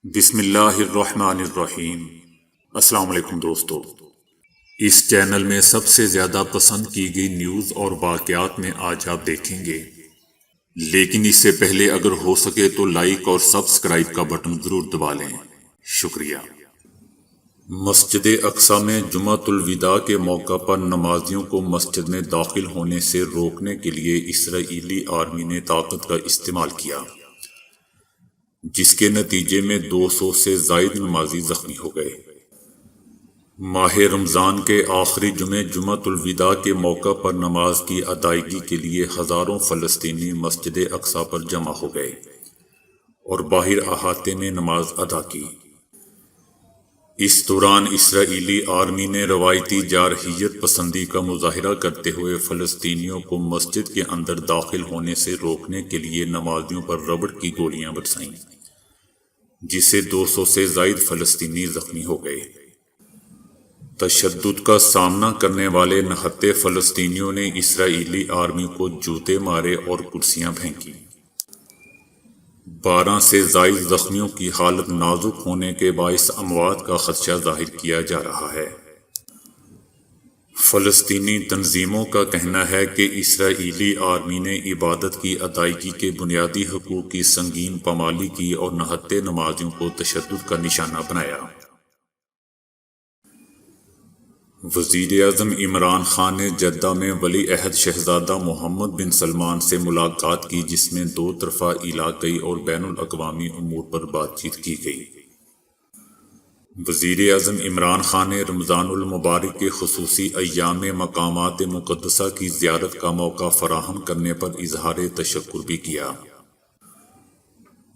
بسم اللہ الرحمن الرحیم۔ السلام علیکم دوستو، اس چینل میں سب سے زیادہ پسند کی گئی نیوز اور واقعات میں آج آپ دیکھیں گے، لیکن اس سے پہلے اگر ہو سکے تو لائک اور سبسکرائب کا بٹن ضرور دبا لیں، شکریہ۔ مسجد اقصی میں جمعۃ الوداع کے موقع پر نمازیوں کو مسجد میں داخل ہونے سے روکنے کے لیے اسرائیلی آرمی نے طاقت کا استعمال کیا، جس کے نتیجے میں 200 سے زائد نمازی زخمی ہو گئے۔ ماہ رمضان کے آخری جمعے جمعۃ الوداع کے موقع پر نماز کی ادائیگی کے لیے ہزاروں فلسطینی مسجد اقصی پر جمع ہو گئے اور باہر احاطے میں نماز ادا کی۔ اس دوران اسرائیلی آرمی نے روایتی جارحیت پسندی کا مظاہرہ کرتے ہوئے فلسطینیوں کو مسجد کے اندر داخل ہونے سے روکنے کے لیے نمازیوں پر ربڑ کی گولیاں برسائیں، جس سے 200 سے زائد فلسطینی زخمی ہو گئے۔ تشدد کا سامنا کرنے والے نہتے فلسطینیوں نے اسرائیلی آرمی کو جوتے مارے اور کرسیاں پھینکیں۔ 12 سے زائد زخمیوں کی حالت نازک ہونے کے باعث اموات کا خدشہ ظاہر کیا جا رہا ہے۔ فلسطینی تنظیموں کا کہنا ہے کہ اسرائیلی آرمی نے عبادت کی ادائیگی کے بنیادی حقوق کی سنگین پامالی کی اور نہتے نمازیوں کو تشدد کا نشانہ بنایا۔ وزیر اعظم عمران خان نے جدہ میں ولی عہد شہزادہ محمد بن سلمان سے ملاقات کی، جس میں دو طرفہ علاقائی اور بین الاقوامی امور پر بات چیت کی گئی۔ وزیر اعظم عمران خان نے رمضان المبارک کے خصوصی ایام میں مقامات مقدسہ کی زیارت کا موقع فراہم کرنے پر اظہار تشکر بھی کیا۔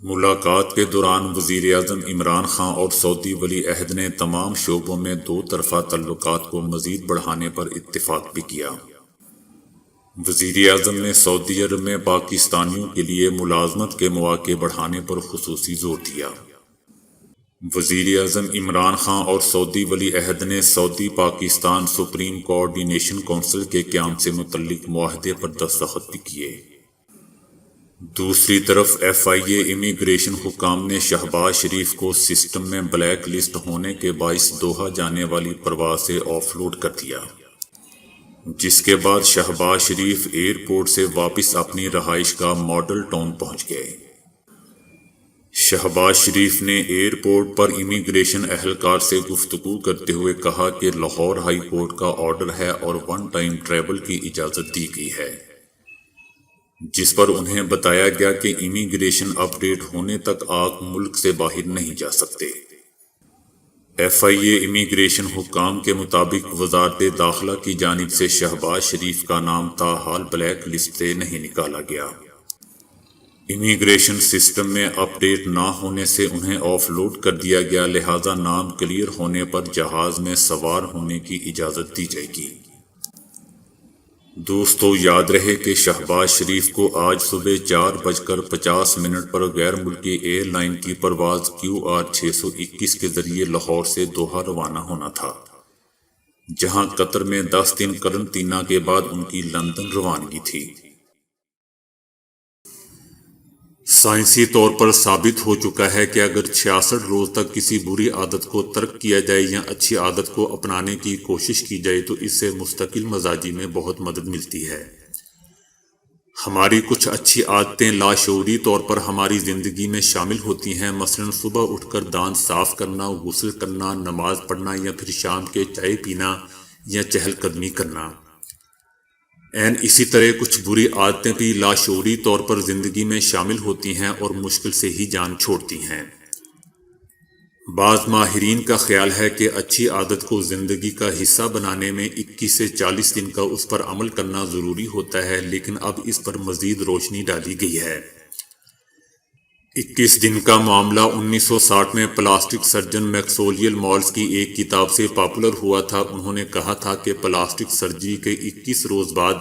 ملاقات کے دوران وزیر اعظم عمران خان اور سعودی ولی عہد نے تمام شعبوں میں دو طرفہ تعلقات کو مزید بڑھانے پر اتفاق بھی کیا۔ وزیر اعظم نے سعودی عرب میں پاکستانیوں کے لیے ملازمت کے مواقع بڑھانے پر خصوصی زور دیا۔ وزیر اعظم عمران خان اور سعودی ولی عہد نے سعودی پاکستان سپریم کوآرڈینیشن کونسل کے قیام سے متعلق معاہدے پر دستخط بھی کیے۔ دوسری طرف FIA امیگریشن حکام نے شہباز شریف کو سسٹم میں بلیک لسٹ ہونے کے باعث دوحہ جانے والی پرواز سے آف لوڈ کر دیا، جس کے بعد شہباز شریف ایئرپورٹ سے واپس اپنی رہائش گاہ ماڈل ٹاؤن پہنچ گئے۔ شہباز شریف نے ایئرپورٹ پر امیگریشن اہلکار سے گفتگو کرتے ہوئے کہا کہ لاہور ہائی کورٹ کا آرڈر ہے اور ون ٹائم ٹریول کی اجازت دی گئی ہے، جس پر انہیں بتایا گیا کہ امیگریشن اپ ڈیٹ ہونے تک آپ ملک سے باہر نہیں جا سکتے۔ FIA امیگریشن حکام کے مطابق وزارت داخلہ کی جانب سے شہباز شریف کا نام تاحال بلیک لسٹ سے نہیں نکالا گیا۔ امیگریشن سسٹم میں اپ ڈیٹ نہ ہونے سے انہیں آف لوڈ کر دیا گیا، لہذا نام کلیئر ہونے پر جہاز میں سوار ہونے کی اجازت دی جائے گی۔ دوستو، یاد رہے کہ شہباز شریف کو آج صبح 4:50 پر غیر ملکی ایئر لائن کی پرواز QR 621 کے ذریعے لاہور سے دوحہ روانہ ہونا تھا، جہاں قطر میں 10 دن قرنطینہ کے بعد ان کی لندن روانگی تھی۔ سائنسی طور پر ثابت ہو چکا ہے کہ اگر 66 روز تک کسی بری عادت کو ترک کیا جائے یا اچھی عادت کو اپنانے کی کوشش کی جائے تو اس سے مستقل مزاجی میں بہت مدد ملتی ہے۔ ہماری کچھ اچھی عادتیں لاشعوری طور پر ہماری زندگی میں شامل ہوتی ہیں، مثلا صبح اٹھ کر دانت صاف کرنا، غسل کرنا، نماز پڑھنا یا پھر شام کے چائے پینا یا چہل قدمی کرنا۔ اسی طرح کچھ بری عادتیں بھی لاشعوری طور پر زندگی میں شامل ہوتی ہیں اور مشکل سے ہی جان چھوڑتی ہیں۔ بعض ماہرین کا خیال ہے کہ اچھی عادت کو زندگی کا حصہ بنانے میں 21 سے 40 دن کا اس پر عمل کرنا ضروری ہوتا ہے، لیکن اب اس پر مزید روشنی ڈالی گئی ہے۔ 21 دن کا معاملہ 1960 میں پلاسٹک سرجن میکسویل مالز کی ایک کتاب سے پاپولر ہوا تھا۔ انہوں نے کہا تھا کہ پلاسٹک سرجری کے 21 روز بعد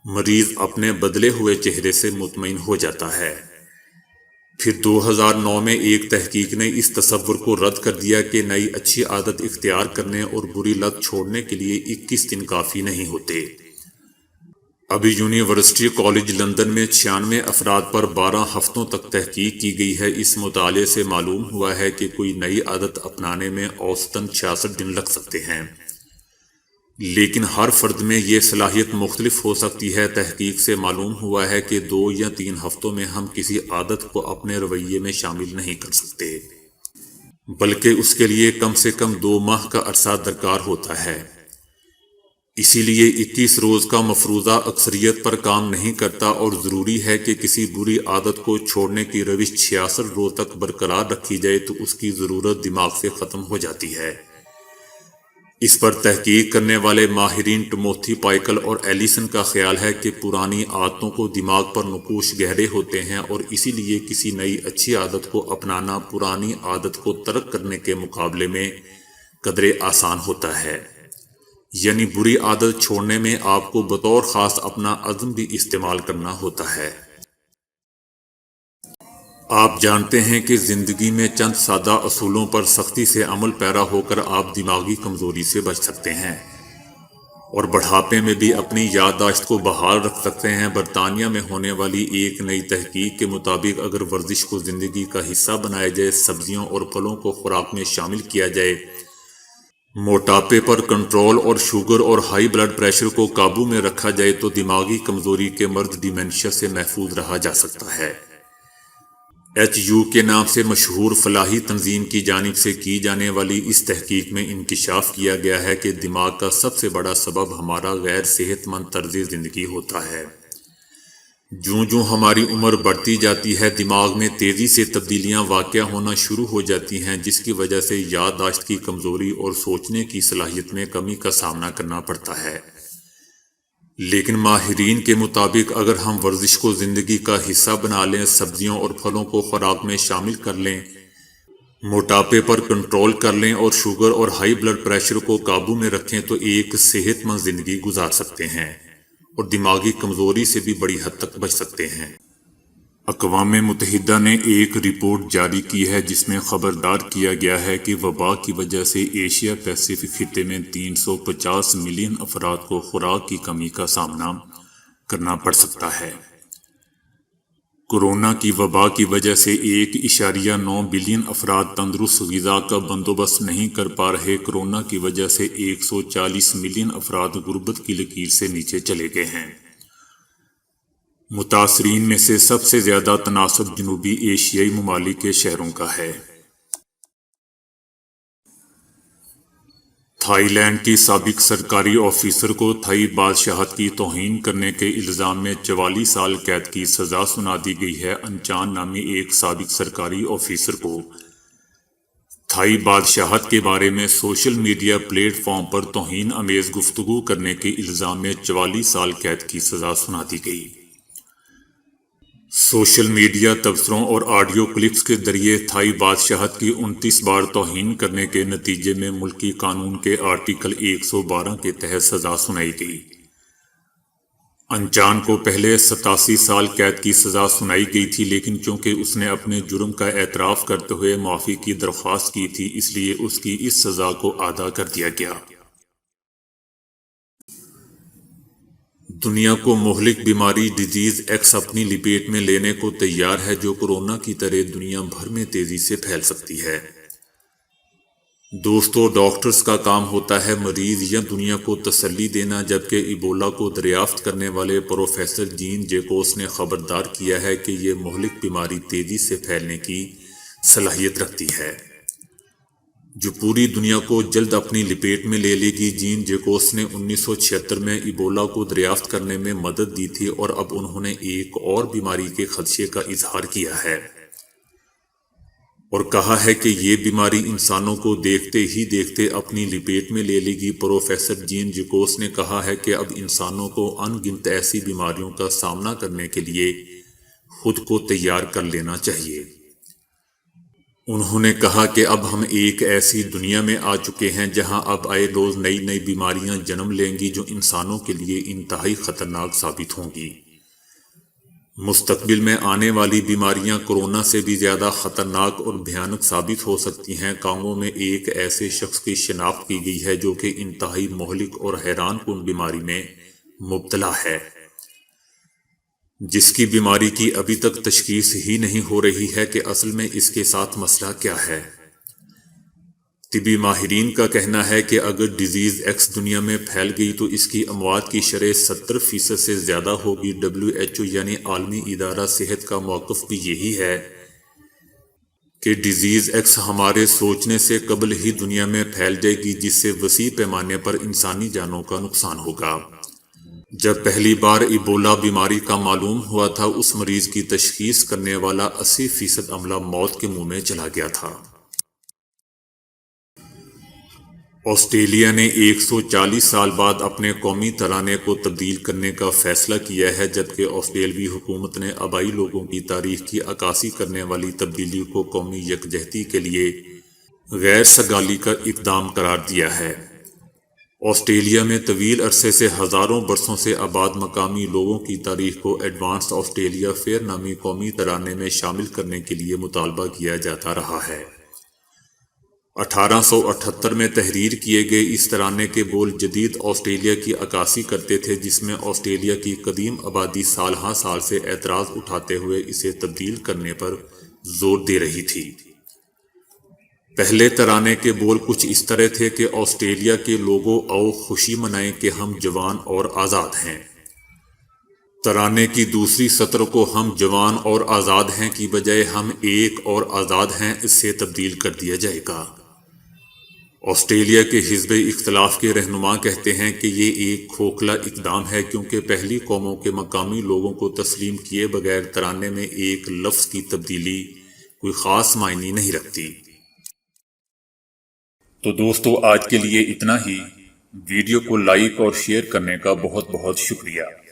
مریض اپنے بدلے ہوئے چہرے سے مطمئن ہو جاتا ہے۔ پھر 2009 میں ایک تحقیق نے اس تصور کو رد کر دیا کہ نئی اچھی عادت اختیار کرنے اور بری لت چھوڑنے کے لیے 21 دن کافی نہیں ہوتے۔ ابھی یونیورسٹی کالج لندن میں 96 افراد پر 12 ہفتوں تک تحقیق کی گئی ہے۔ اس مطالعے سے معلوم ہوا ہے کہ کوئی نئی عادت اپنانے میں اوسطاً 66 دن لگ سکتے ہیں، لیکن ہر فرد میں یہ صلاحیت مختلف ہو سکتی ہے۔ تحقیق سے معلوم ہوا ہے کہ 2 یا 3 ہفتوں میں ہم کسی عادت کو اپنے رویے میں شامل نہیں کر سکتے، بلکہ اس کے لیے کم سے کم 2 ماہ کا عرصہ درکار ہوتا ہے۔ اسی لیے 21 روز کا مفروضہ اکثریت پر کام نہیں کرتا، اور ضروری ہے کہ کسی بری عادت کو چھوڑنے کی روش 66 روز تک برقرار رکھی جائے تو اس کی ضرورت دماغ سے ختم ہو جاتی ہے۔ اس پر تحقیق کرنے والے ماہرین ٹموتھی پائیکل اور ایلیسن کا خیال ہے کہ پرانی عادتوں کو دماغ پر نقوش گہرے ہوتے ہیں، اور اسی لیے کسی نئی اچھی عادت کو اپنانا پرانی عادت کو ترک کرنے کے مقابلے میں قدرے آسان ہوتا ہے۔ یعنی بری عادت چھوڑنے میں آپ کو بطور خاص اپنا عزم بھی استعمال کرنا ہوتا ہے۔ آپ جانتے ہیں کہ زندگی میں چند سادہ اصولوں پر سختی سے عمل پیرا ہو کر آپ دماغی کمزوری سے بچ سکتے ہیں اور بڑھاپے میں بھی اپنی یادداشت کو بحال رکھ سکتے ہیں۔ برطانیہ میں ہونے والی ایک نئی تحقیق کے مطابق اگر ورزش کو زندگی کا حصہ بنایا جائے، سبزیوں اور پھلوں کو خوراک میں شامل کیا جائے، موٹاپے پر کنٹرول اور شوگر اور ہائی بلڈ پریشر کو قابو میں رکھا جائے تو دماغی کمزوری کے مرض ڈیمنشیا سے محفوظ رہا جا سکتا ہے۔ HU کے نام سے مشہور فلاحی تنظیم کی جانب سے کی جانے والی اس تحقیق میں انکشاف کیا گیا ہے کہ دماغ کا سب سے بڑا سبب ہمارا غیر صحت مند طرز زندگی ہوتا ہے۔ جوں ہماری عمر بڑھتی جاتی ہے، دماغ میں تیزی سے تبدیلیاں واقع ہونا شروع ہو جاتی ہیں، جس کی وجہ سے یادداشت کی کمزوری اور سوچنے کی صلاحیت میں کمی کا سامنا کرنا پڑتا ہے۔ لیکن ماہرین کے مطابق اگر ہم ورزش کو زندگی کا حصہ بنا لیں، سبزیوں اور پھلوں کو خوراک میں شامل کر لیں، موٹاپے پر کنٹرول کر لیں اور شوگر اور ہائی بلڈ پریشر کو قابو میں رکھیں تو ایک صحت مند زندگی گزار سکتے ہیں اور دماغی کمزوری سے بھی بڑی حد تک بچ سکتے ہیں۔ اقوام متحدہ نے ایک رپورٹ جاری کی ہے جس میں خبردار کیا گیا ہے کہ وبا کی وجہ سے ایشیا پیسیفک خطے میں 350 ملین افراد کو خوراک کی کمی کا سامنا کرنا پڑ سکتا ہے۔ کورونا کی وبا کی وجہ سے 1.9 بلین افراد تندرست غذا کا بندوبست نہیں کر پا رہے۔ کورونا کی وجہ سے 140 ملین افراد غربت کی لکیر سے نیچے چلے گئے ہیں۔ متاثرین میں سے سب سے زیادہ تناسب جنوبی ایشیائی ممالک کے شہروں کا ہے۔ تھائی لینڈ کی سابق سرکاری آفیسر کو تھائی بادشاہت کی توہین کرنے کے الزام میں 44 سال قید کی سزا سنا دی گئی ہے۔ انچان نامی ایک سابق سرکاری آفیسر کو تھائی بادشاہت کے بارے میں سوشل میڈیا پلیٹ فارم پر توہین آمیز گفتگو کرنے کے الزام میں 44 سال قید کی سزا سنا دی گئی۔ سوشل میڈیا تبصروں اور آڈیو کلپس کے ذریعے تھائی بادشاہت کی 29 بار توہین کرنے کے نتیجے میں ملکی قانون کے آرٹیکل 112 کے تحت سزا سنائی گئی۔ انچان کو پہلے 87 سال قید کی سزا سنائی گئی تھی، لیکن چونکہ اس نے اپنے جرم کا اعتراف کرتے ہوئے معافی کی درخواست کی تھی، اس لیے اس کی اس سزا کو آدھا کر دیا گیا۔ دنیا کو مہلک بیماری ڈیزیز ایکس اپنی لپیٹ میں لینے کو تیار ہے، جو کورونا کی طرح دنیا بھر میں تیزی سے پھیل سکتی ہے۔ دوستو، ڈاکٹرز کا کام ہوتا ہے مریض یا دنیا کو تسلی دینا، جبکہ ایبولا کو دریافت کرنے والے پروفیسر جین جیکوس نے خبردار کیا ہے کہ یہ مہلک بیماری تیزی سے پھیلنے کی صلاحیت رکھتی ہے، جو پوری دنیا کو جلد اپنی لپیٹ میں لے لے گی۔ جین جیکوس نے 1976 میں ایبولا کو دریافت کرنے میں مدد دی تھی، اور اب انہوں نے ایک اور بیماری کے خدشے کا اظہار کیا ہے اور کہا ہے کہ یہ بیماری انسانوں کو دیکھتے ہی دیکھتے اپنی لپیٹ میں لے لے گی۔ پروفیسر جین جیکوس نے کہا ہے کہ اب انسانوں کو ان گنت ایسی بیماریوں کا سامنا کرنے کے لیے خود کو تیار کر لینا چاہیے۔ انہوں نے کہا کہ اب ہم ایک ایسی دنیا میں آ چکے ہیں جہاں اب آئے روز نئی بیماریاں جنم لیں گی جو انسانوں کے لیے انتہائی خطرناک ثابت ہوں گی۔ مستقبل میں آنے والی بیماریاں کورونا سے بھی زیادہ خطرناک اور بھیانک ثابت ہو سکتی ہیں۔ کانگو میں ایک ایسے شخص کی شناخت کی گئی ہے جو کہ انتہائی مہلک اور حیران کن بیماری میں مبتلا ہے۔ جس کی بیماری کی ابھی تک تشخیص ہی نہیں ہو رہی ہے کہ اصل میں اس کے ساتھ مسئلہ کیا ہے۔ طبی ماہرین کا کہنا ہے کہ اگر ڈیزیز ایکس دنیا میں پھیل گئی تو اس کی اموات کی شرح 70% سے زیادہ ہوگی۔ WHO یعنی عالمی ادارہ صحت کا موقف بھی یہی ہے کہ ڈیزیز ایکس ہمارے سوچنے سے قبل ہی دنیا میں پھیل جائے گی، جس سے وسیع پیمانے پر انسانی جانوں کا نقصان ہوگا۔ جب پہلی بار ایبولا بیماری کا معلوم ہوا تھا، اس مریض کی تشخیص کرنے والا 80% عملہ موت کے منہ میں چلا گیا تھا۔ آسٹریلیا نے 140 سال بعد اپنے قومی ترانے کو تبدیل کرنے کا فیصلہ کیا ہے، جبکہ آسٹریلوی حکومت نے آبائی لوگوں کی تاریخ کی عکاسی کرنے والی تبدیلی کو قومی یکجہتی کے لیے غیر سگالی کا اقدام قرار دیا ہے۔ آسٹریلیا میں طویل عرصے سے ہزاروں برسوں سے آباد مقامی لوگوں کی تاریخ کو ایڈوانسڈ آسٹریلیا فیئر نامی قومی ترانے میں شامل کرنے کے لیے مطالبہ کیا جاتا رہا ہے۔ 1878 میں تحریر کیے گئے اس ترانے کے بول جدید آسٹریلیا کی عکاسی کرتے تھے، جس میں آسٹریلیا کی قدیم آبادی سال ہاں سال سے اعتراض اٹھاتے ہوئے اسے تبدیل کرنے پر زور دے رہی تھی۔ پہلے ترانے کے بول کچھ اس طرح تھے کہ آسٹریلیا کے لوگوں، آؤ خوشی منائیں کہ ہم جوان اور آزاد ہیں۔ ترانے کی دوسری سطر کو ہم جوان اور آزاد ہیں کی بجائے ہم ایک اور آزاد ہیں اس سے تبدیل کر دیا جائے گا۔ آسٹریلیا کے حزب اختلاف کے رہنما کہتے ہیں کہ یہ ایک کھوکھلا اقدام ہے، کیونکہ پہلی قوموں کے مقامی لوگوں کو تسلیم کیے بغیر ترانے میں ایک لفظ کی تبدیلی کوئی خاص معنی نہیں رکھتی۔ تو دوستو، آج کے لیے اتنا ہی۔ ویڈیو کو لائک اور شیئر کرنے کا بہت بہت شکریہ۔